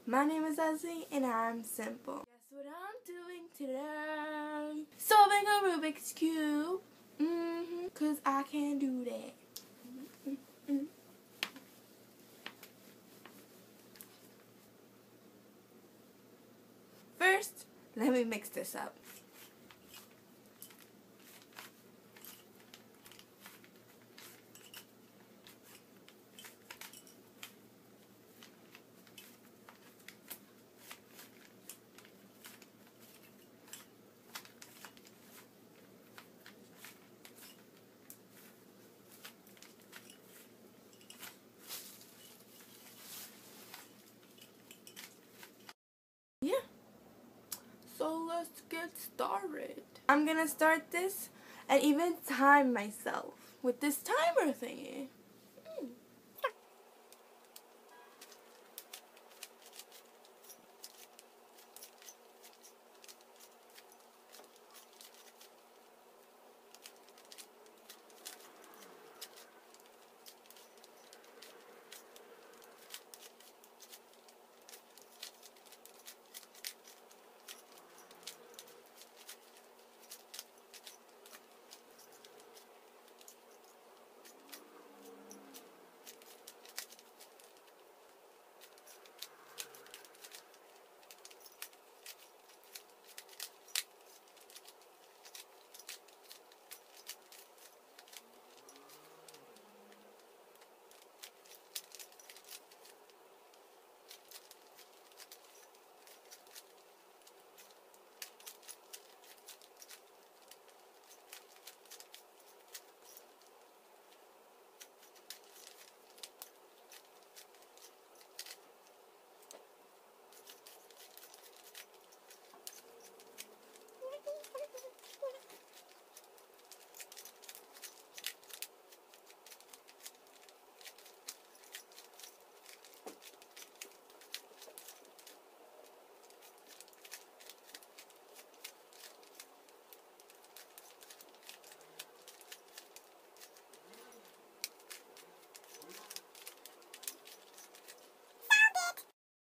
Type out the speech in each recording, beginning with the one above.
My name is Leslie and I'm simple. Guess what I'm doing today? Solving a Rubik's Cube. Cause I can do that. First, let me mix this up. Yeah. So let's get started. I'm gonna start this and even time myself with this timer thingy.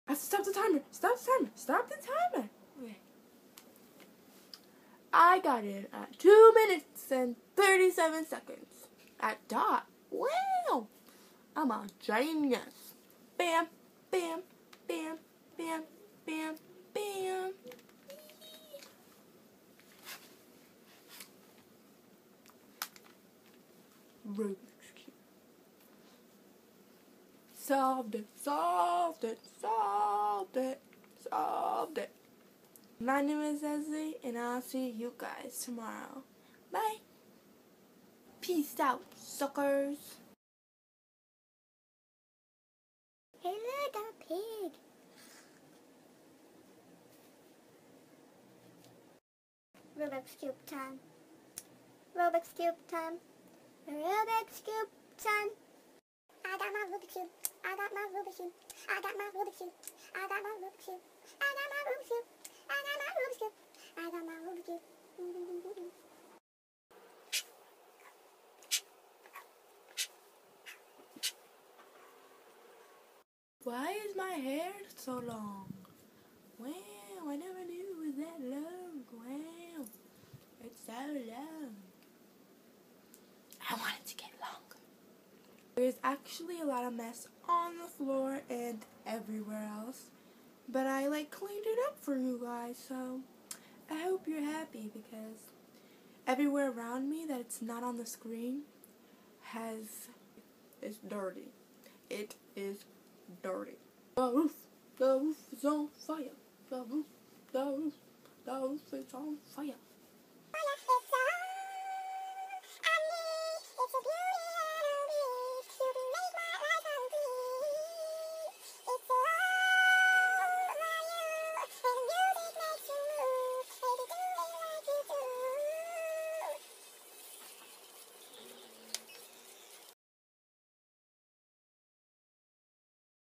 I have to stop the timer. Stop the timer. Stop the timer. Okay. I got it at 2 minutes and 37 seconds. At dot. Wow. I'm a genius. Bam, bam, bam, bam, bam, bam. Rubik's Cube. Solved it, solved it, solved it, solved it. My name is Leslie, and I'll see you guys tomorrow. Bye. Peace out, suckers. Hey look, I'm a pig. Rubik's Cube time. Rubik's Cube time. Rubik's Cube time. I got my Rubik's Cube. I got my Rubik's Cube. I got my Rubik's Cube. I got my Rubik's Cube. I got my Rubik's Cube. I got my Rubik's Cube. I got my Rubik's Cube. Why is my hair so long? Wow, I never knew it was that long. Wow, it's so long. I want it to get longer. There's actually a lot of mess on the floor and everywhere else, but I cleaned it up for you guys, so I hope you're happy because everywhere around me that it's not on the screen is dirty. It is dirty. The roof is on fire. The roof is on fire.